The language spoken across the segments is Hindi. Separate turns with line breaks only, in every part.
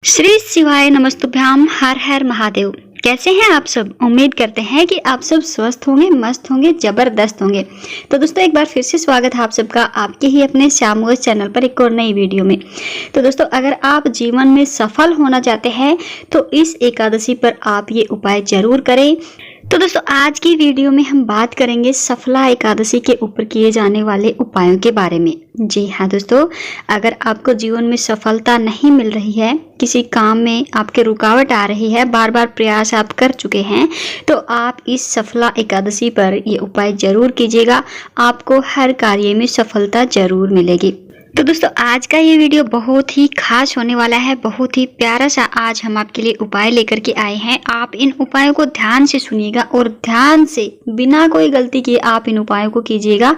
श्री शिवाय नमस्तुभ्याम। हर हर महादेव। कैसे हैं आप सब? उम्मीद करते हैं कि आप सब स्वस्थ होंगे, मस्त होंगे, जबरदस्त होंगे। तो दोस्तों एक बार फिर से स्वागत है आप सबका आपके ही अपने श्याम चैनल पर एक और नई वीडियो में। तो दोस्तों अगर आप जीवन में सफल होना चाहते हैं तो इस एकादशी पर आप ये उपाय जरूर करें। तो दोस्तों आज की वीडियो में हम बात करेंगे सफला एकादशी के ऊपर किए जाने वाले उपायों के बारे में। जी हाँ दोस्तों, अगर आपको जीवन में सफलता नहीं मिल रही है, किसी काम में आपके रुकावट आ रही है, बार बार प्रयास आप कर चुके हैं, तो आप इस सफला एकादशी पर ये उपाय जरूर कीजिएगा। आपको हर कार्य में सफलता जरूर मिलेगी। तो दोस्तों आज का ये वीडियो बहुत ही खास होने वाला है, बहुत ही प्यारा सा आज हम आपके लिए उपाय लेकर के आए हैं। आप इन उपायों को ध्यान से सुनिएगा और ध्यान से बिना कोई गलती किए आप इन उपायों को कीजिएगा।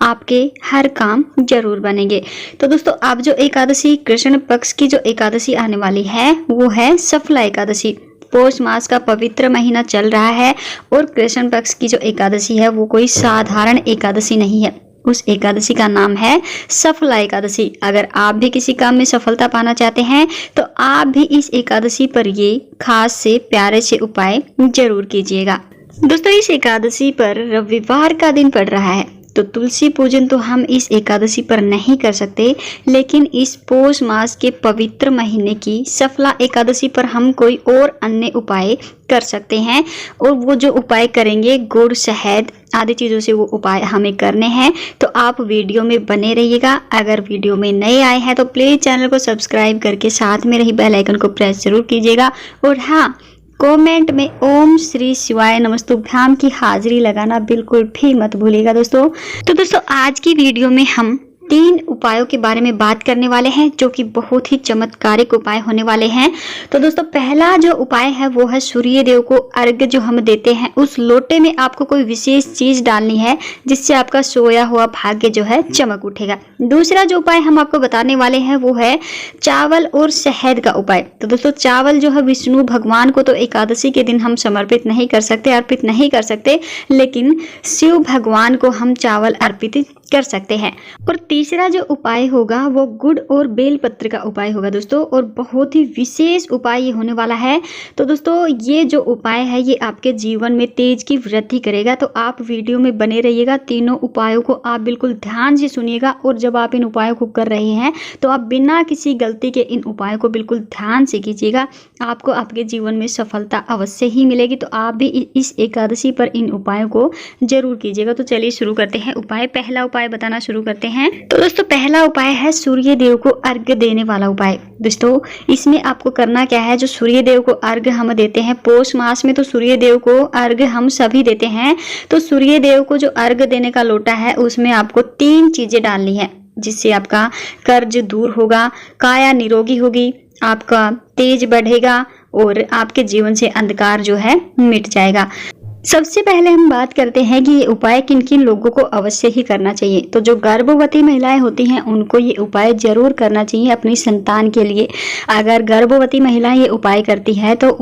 आपके हर काम जरूर बनेंगे। तो दोस्तों अब जो एकादशी कृष्ण पक्ष की जो एकादशी आने वाली है वो है सफला एकादशी। पौष मास का पवित्र महीना चल रहा है और कृष्ण पक्ष की जो एकादशी है वो कोई साधारण एकादशी नहीं है। उस एकादशी का नाम है सफला एकादशी। अगर आप भी किसी काम में सफलता पाना चाहते हैं तो आप भी इस एकादशी पर ये खास से प्यारे से उपाय जरूर कीजिएगा। दोस्तों इस एकादशी पर रविवार का दिन पड़ रहा है, तो तुलसी पूजन तो हम इस एकादशी पर नहीं कर सकते, लेकिन इस पौष मास के पवित्र महीने की सफला एकादशी पर हम कोई और अन्य उपाय कर सकते हैं। और वो जो उपाय करेंगे गुड़, शहद आदि चीज़ों से वो उपाय हमें करने हैं। तो आप वीडियो में बने रहिएगा। अगर वीडियो में नए आए हैं तो प्लीज़ चैनल को सब्सक्राइब करके साथ में रही बेल आइकन को प्रेस जरूर कीजिएगा। और हाँ, कमेंट में ओम श्री शिवाय नमस्तुभ्याम की हाजिरी लगाना बिल्कुल भी मत भूलिएगा दोस्तों। तो दोस्तों आज की वीडियो में हम 3 उपायों के बारे में बात करने वाले हैं जो कि बहुत ही चमत्कारिक उपाय होने वाले हैं। तो दोस्तों पहला जो उपाय है वो है सूर्य देव को अर्घ्य जो हम देते हैं उस लोटे में आपको कोई विशेष चीज डालनी है जिससे आपका सोया हुआ भाग्य जो है चमक उठेगा। दूसरा जो उपाय हम आपको बताने वाले हैं वो है चावल और शहद का उपाय। तो दोस्तों चावल जो है विष्णु भगवान को तो एकादशी के दिन हम समर्पित नहीं कर सकते, अर्पित नहीं कर सकते, लेकिन शिव भगवान को हम चावल अर्पित कर सकते हैं। और तीसरा जो उपाय होगा वो गुड़ और बेलपत्र का उपाय होगा दोस्तों, और बहुत ही विशेष उपाय ये होने वाला है। तो दोस्तों ये जो उपाय है ये आपके जीवन में तेज की वृद्धि करेगा। तो आप वीडियो में बने रहिएगा, तीनों उपायों को आप बिल्कुल ध्यान से सुनिएगा। और जब आप इन उपायों को कर रहे हैं तो आप बिना किसी गलती के इन उपायों को बिल्कुल ध्यान से कीजिएगा। आपको आपके जीवन में सफलता अवश्य ही मिलेगी। तो आप भी इस एकादशी पर इन उपायों को जरूर कीजिएगा। तो चलिए शुरू करते हैं उपाय। पहला उपाय बताना शुरू करते हैं। तो दोस्तों पहला उपाय है सूर्य देव को अर्घ्य देने वाला उपाय। दोस्तों इसमें आपको करना क्या है, जो सूर्य देव को अर्घ्य हम देते हैं पौष मास में, तो सूर्य देव को अर्घ्य हम सभी देते हैं। तो सूर्य देव को जो अर्घ्य देने का लोटा है उसमें आपको 3 चीजें डालनी है जिससे आपका कर्ज दूर होगा, काया निरोगी होगी, आपका तेज बढ़ेगा और आपके जीवन से अंधकार जो है मिट जाएगा। सबसे पहले हम बात करते हैं कि ये उपाय किन किन लोगों को अवश्य ही करना चाहिए। तो जो गर्भवती महिलाएं होती हैं उनको ये उपाय जरूर करना चाहिए अपनी संतान के लिए। अगर गर्भवती महिलाएं ये उपाय करती है तो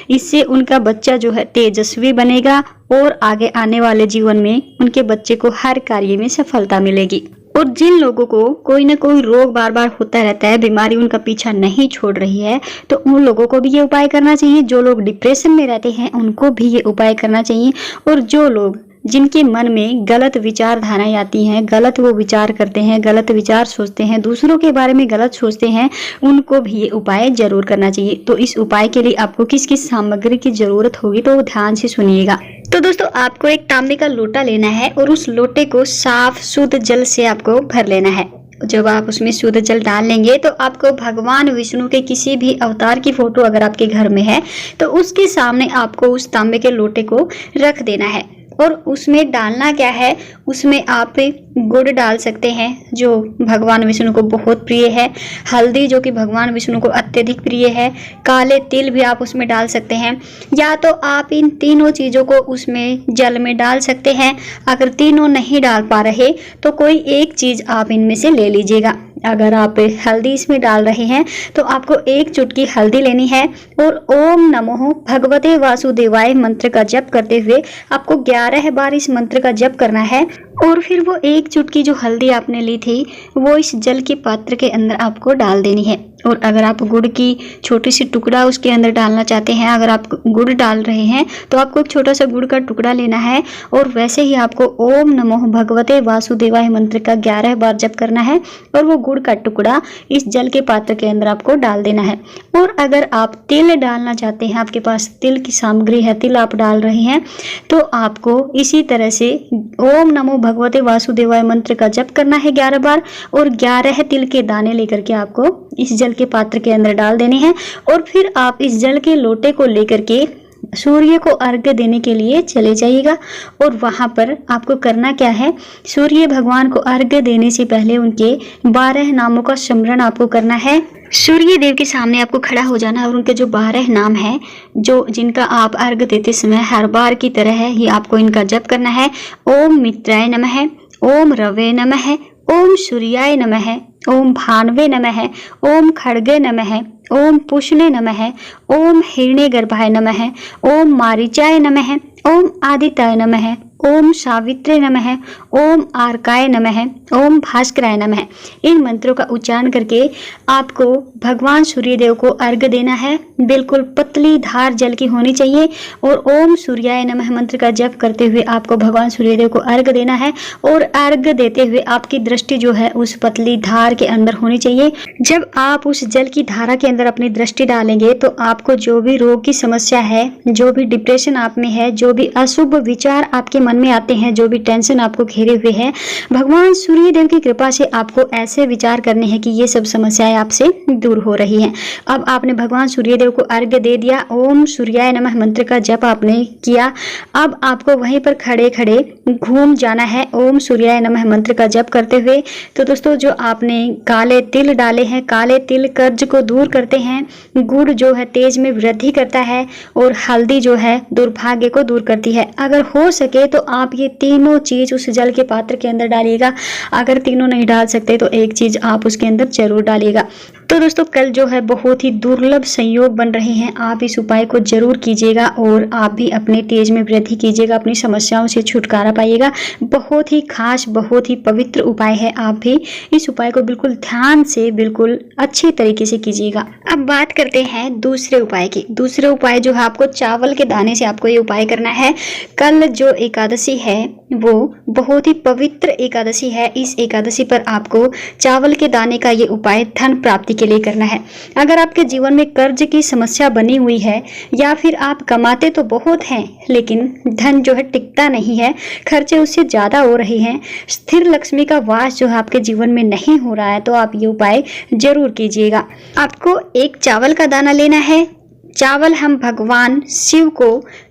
इससे उनका बच्चा जो है तेजस्वी बनेगा और आगे आने वाले जीवन में उनके बच्चे को हर कार्य में सफलता मिलेगी। और जिन लोगों को कोई ना कोई रोग बार बार होता रहता है, बीमारी उनका पीछा नहीं छोड़ रही है, तो उन लोगों को भी ये उपाय करना चाहिए। जो लोग डिप्रेशन में रहते हैं उनको भी ये उपाय करना चाहिए। और जो लोग जिनके मन में गलत विचारधाराएं आती हैं, गलत वो विचार करते हैं, गलत विचार सोचते हैं, दूसरों के बारे में गलत सोचते हैं, उनको भी ये उपाय जरूर करना चाहिए। तो इस उपाय के लिए आपको किस किस सामग्री की जरूरत होगी तो ध्यान से सुनिएगा। तो दोस्तों आपको एक तांबे का लोटा लेना है और उस लोटे को साफ शुद्ध जल से आपको भर लेना है। जब आप उसमें शुद्ध जल डाल लेंगे तो आपको भगवान विष्णु के किसी भी अवतार की फोटो अगर आपके घर में है तो उसके सामने आपको उस तांबे के लोटे को रख देना है। और उसमें डालना क्या है, उसमें आप गुड़ डाल सकते हैं जो भगवान विष्णु को बहुत प्रिय है, हल्दी जो कि भगवान विष्णु को अत्यधिक प्रिय है, काले तिल भी आप उसमें डाल सकते हैं, या तो आप इन तीनों चीज़ों को उसमें जल में डाल सकते हैं। अगर तीनों नहीं डाल पा रहे तो कोई एक चीज़ आप इनमें से ले लीजिएगा। अगर आप हल्दी इसमें डाल रहे हैं तो आपको 1 चुटकी हल्दी लेनी है और ओम नमो भगवते वासुदेवाय मंत्र का जप करते हुए आपको 11 बार इस मंत्र का जप करना है। और फिर वो एक चुटकी जो हल्दी आपने ली थी वो इस जल के पात्र के अंदर आपको डाल देनी है। और अगर आप गुड़ की छोटी सी टुकड़ा उसके अंदर डालना चाहते हैं, अगर आप गुड़ डाल रहे हैं तो आपको एक छोटा सा गुड़ का टुकड़ा लेना है और वैसे ही आपको ओम नमो भगवते वासुदेवाय मंत्र का 11 बार जप करना है और वो गुड़ का टुकड़ा इस जल के पात्र के अंदर आपको डाल देना है। और अगर आप तिल डालना चाहते हैं, आपके पास तिल की सामग्री है, तिल आप डाल रहे हैं, तो आपको इसी तरह से ओम नमो भगवते वासुदेवाय मंत्र का जप करना है 11 बार और 11 तिल के दाने लेकर के आपको इस जल के पात्र के अंदर डाल देने हैं। और फिर आप इस जल के लोटे को लेकर के सूर्य को अर्घ्य देने के लिए चले जाइएगा। और वहां पर आपको करना क्या है, सूर्य भगवान को अर्घ्य देने से पहले उनके 12 नामों का स्मरण आपको करना है। सूर्य देव के सामने आपको खड़ा हो जाना और उनके जो 12 नाम हैं, जो जिनका आप अर्घ्य देते समय हर बार की तरह है ये आपको इनका जप करना है। ओम मित्राय नमः, ओम रवे नमः, ओम सूर्याय नमः, ओम भानवे नमः, ओम खड्गे नमः, ओम पुष्णे नमः, ओम हिरण्यगर्भाय नमः, ओम मारीचाय नमः, ओम आदित्याय नमः, ओम सावित्रे नमः, ओम आर्काय नमः, ओम भास्कराय नमः। इन मंत्रों का उच्चारण करके आपको भगवान सूर्यदेव को अर्घ्य देना है। बिल्कुल पतली धार जल की होनी चाहिए और ओम सूर्याय नमः मंत्र का जप करते हुए आपको भगवान सूर्यदेव को अर्घ्य देना है। और अर्घ्य देते हुए आपकी दृष्टि जो है उस पतली धार के अंदर होनी चाहिए। जब आप उस जल की धारा के अंदर अपनी दृष्टि डालेंगे तो आपको जो भी रोग की समस्या है, जो भी डिप्रेशन आप में है, जो भी अशुभ विचार आपके मन में आते हैं, जो भी टेंशन आपको घेरे हुए है, भगवान सूर्य देव की कृपा से आपको ऐसे विचार करने हैं कि ये सब समस्याएं आपसे दूर हो रही हैं। अब आपने भगवान सूर्य देव को अर्घ्य दे दिया, ओम सूर्याय नमः मंत्र का जप आपने किया। अब आपको वहीं पर खड़े खड़े घूम जाना है ओम सूर्याय नमः मंत्र का जप करते हुए। तो दोस्तों, जो आपने काले तिल डाले हैं, काले तिल कर्ज को दूर करते हैं, गुड़ जो है तेज में वृद्धि करता है और हल्दी जो है दुर्भाग्य को दूर करती है। अगर हो सके तो आप ये तीनों चीज उस जल के पात्र के अंदर डालिएगा। अगर तीनों नहीं डाल सकते तो एक चीज आप उसके अंदर जरूर डालिएगा। तो दोस्तों, कल जो है बहुत ही दुर्लभ संयोग बन रहे हैं, आप इस उपाय को जरूर कीजिएगा और आप भी अपने तेज में वृद्धि कीजिएगा, अपनी समस्याओं से छुटकारा पाइएगा। बहुत ही खास, बहुत ही पवित्र उपाय है। आप भी इस उपाय को बिल्कुल ध्यान से, बिल्कुल अच्छे तरीके से कीजिएगा। अब बात करते हैं दूसरे उपाय की। दूसरे उपाय जो है आपको चावल के दाने से आपको ये उपाय करना है। कल जो एकादशी है वो बहुत ही पवित्र एकादशी है। इस एकादशी पर आपको चावल के दाने का ये उपाय धन प्राप्ति के लिए करना है। अगर आपके जीवन में कर्ज की समस्या बनी हुई है या फिर आप कमाते तो बहुत हैं लेकिन धन जो है टिकता नहीं है, खर्चे उससे ज्यादा हो रहे हैं, स्थिर लक्ष्मी का वास जो है आपके जीवन में नहीं हो रहा है, तो आप ये उपाय जरूर कीजिएगा। आपको एक चावल का दाना लेना है। चावल हम भगवान शिव को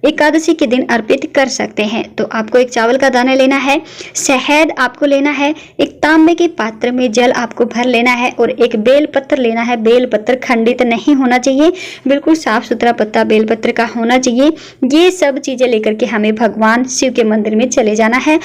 एकादशी के दिन अर्पित कर सकते हैं, तो आपको एक चावल का दाना लेना है। शहद आपको लेना है। एक तांबे के पात्र में जल आपको भर लेना है और एक बेल पत्र लेना है। बेल पत्र खंडित नहीं होना चाहिए, बिल्कुल साफ सुथरा पत्ता बेल पत्र का होना चाहिए। ये सब चीजें लेकर के हमें भगवान शिव के मंदिर में चले जाना है।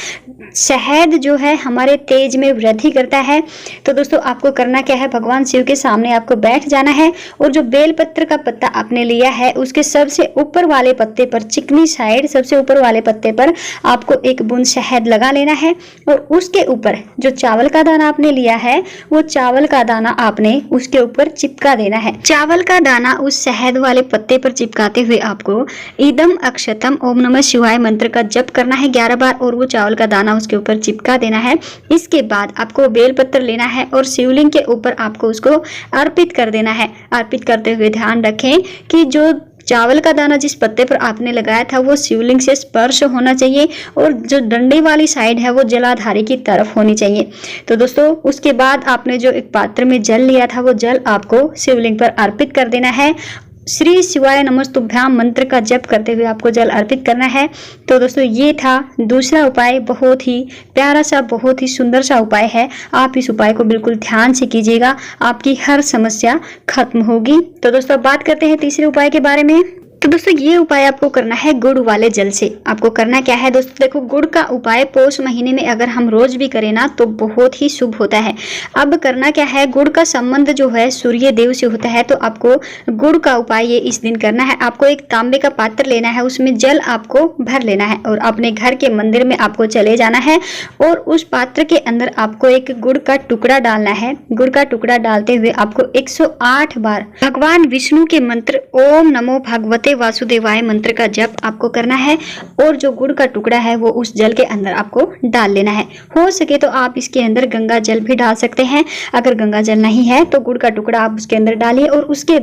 शहद जो है हमारे तेज में वृद्धि करता है। तो दोस्तों, आपको करना क्या है, भगवान शिव के सामने आपको बैठ जाना है और जो बेल पत्र का पत्ता आपने लिया है उसके सबसे ऊपर वाले पत्ते पर, चिकनी साइड सबसे ऊपर वाले पत्ते पर आपको एक बूंद शहद लगा लेना है और उसके ऊपर जो चावल का दाना आपने लिया है वो चावल का दाना आपने उसके ऊपर चिपका देना है। चावल का दाना उस शहद वाले पत्ते पर चिपकाते हुए आपको इदम अक्षतम ओम नमः शिवाय मंत्र का जप करना है 11 बार और वो चावल का दाना उसके ऊपर चिपका देना है। इसके बाद आपको बेलपत्र लेना है और शिवलिंग के ऊपर आपको उसको अर्पित कर देना है। अर्पित करते हुए ध्यान रखें कि जो चावल का दाना जिस पत्ते पर आपने लगाया था वो शिवलिंग से स्पर्श होना चाहिए और जो डंडे वाली साइड है वो जलाधारी की तरफ होनी चाहिए। तो दोस्तों, उसके बाद आपने जो एक पात्र में जल लिया था वो जल आपको शिवलिंग पर अर्पित कर देना है। श्री शिवाय नमस्तुभ्याम मंत्र का जप करते हुए आपको जल अर्पित करना है। तो दोस्तों, ये था दूसरा उपाय। बहुत ही प्यारा सा, बहुत ही सुंदर सा उपाय है। आप इस उपाय को बिल्कुल ध्यान से कीजिएगा, आपकी हर समस्या खत्म होगी। तो दोस्तों, बात करते हैं तीसरे उपाय के बारे में। तो दोस्तों ये उपाय आपको करना है गुड़ वाले जल से। आपको करना क्या है दोस्तों, देखो गुड़ का उपाय पौष महीने में अगर हम रोज भी करें ना तो बहुत ही शुभ होता है। अब करना क्या है, गुड़ का संबंध जो है सूर्य देव से होता है, तो आपको गुड़ का उपाय ये इस दिन करना है। आपको एक तांबे का पात्र लेना है, उसमें जल आपको भर लेना है और अपने घर के मंदिर में आपको चले जाना है और उस पात्र के अंदर आपको एक गुड़ का टुकड़ा डालना है। गुड़ का टुकड़ा डालते हुए आपको 108 बार भगवान विष्णु के मंत्र ओम नमो भगवते वासुदेवाय मंत्र का जप आपको करना है और जो गुड़ का टुकड़ा है वो उस जल के अंदर आपको डाल लेना है। हो सके तो आप इसके अंदर गंगा जल भी डाल सकते हैं। अगर गंगा जल नहीं है तो गुड़ का टुकड़ा आप उसके अंदर डालिए और उसके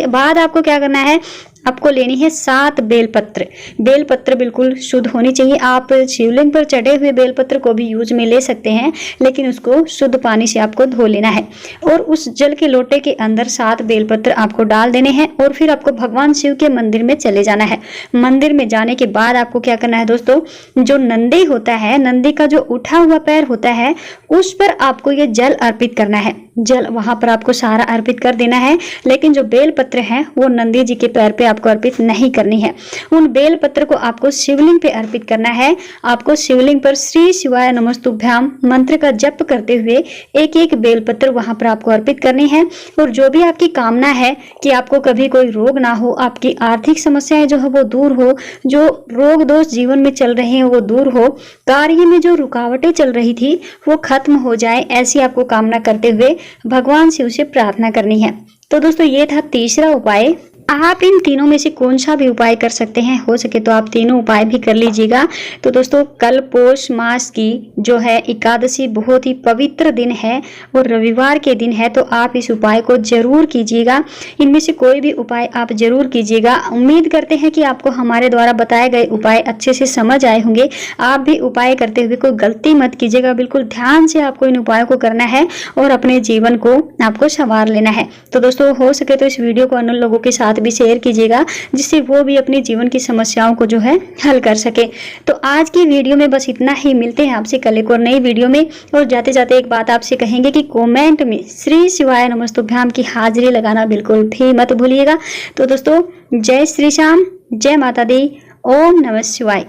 बाद आपको क्या करना है, आपको लेनी है 7 बेलपत्र। बेलपत्र बिल्कुल शुद्ध होनी चाहिए। आप शिवलिंग पर चढ़े हुए बेलपत्र को भी यूज में ले सकते हैं, लेकिन उसको शुद्ध पानी से आपको धो लेना है और उस जल के लोटे के अंदर 7 बेलपत्र आपको डाल देने हैं और फिर आपको भगवान शिव के मंदिर में चले जाना है। मंदिर में जाने के बाद आपको क्या करना है दोस्तों, जो नंदी होता है, नंदी का जो उठा हुआ पैर होता है, उस पर आपको ये जल अर्पित करना है। जल वहां पर आपको सारा अर्पित कर देना है, लेकिन जो बेलपत्र है वो नंदी जी के पैर पे आपको अर्पित नहीं करनी है। उन बेलपत्र को आपको शिवलिंग पे अर्पित करना है। आपको शिवलिंग पर श्री शिवाय नमस्तुभ्याम मंत्र का जप करते हुए एक एक बेलपत्र वहां पर आपको अर्पित करनी है। और जो भी आपकी कामना है कि आपको कभी कोई रोग ना हो, आपकी आर्थिक समस्याएं जो है वो दूर हो, जो रोग दोष जीवन में चल रहे हैं वो दूर हो, कार्य में जो रुकावटें चल रही थी वो खत्म हो जाए, ऐसी आपको कामना करते हुए भगवान शिव से प्रार्थना करनी है। तो दोस्तों ये था तीसरा उपाय। आप इन तीनों में से कौन सा भी उपाय कर सकते हैं, हो सके तो आप तीनों उपाय भी कर लीजिएगा। तो दोस्तों कल पौष मास की जो है एकादशी बहुत ही पवित्र दिन है और रविवार के दिन है, तो आप इस उपाय को जरूर कीजिएगा। इनमें से कोई भी उपाय आप जरूर कीजिएगा। उम्मीद करते हैं कि आपको हमारे द्वारा बताए गए उपाय अच्छे से समझ आए होंगे। आप भी उपाय करते हुए कोई गलती मत कीजिएगा, बिल्कुल ध्यान से आपको इन उपायों को करना है और अपने जीवन को आपको संवार लेना है। तो दोस्तों हो सके तो इस वीडियो को अन्य लोगों के साथ भी शेयर कीजिएगा, जिससे वो भी अपने जीवन की समस्याओं को जो है हल कर सके। तो आज की वीडियो में बस इतना ही। मिलते हैं आपसे कल एक और नई वीडियो में। और जाते जाते एक बात आपसे कहेंगे कि कमेंट में श्री शिवाय नमस्तुभ्याम की हाजिरी लगाना बिल्कुल भी मत भूलिएगा। तो दोस्तों जय श्री श्याम, जय माता दी, ओम नमः शिवाय।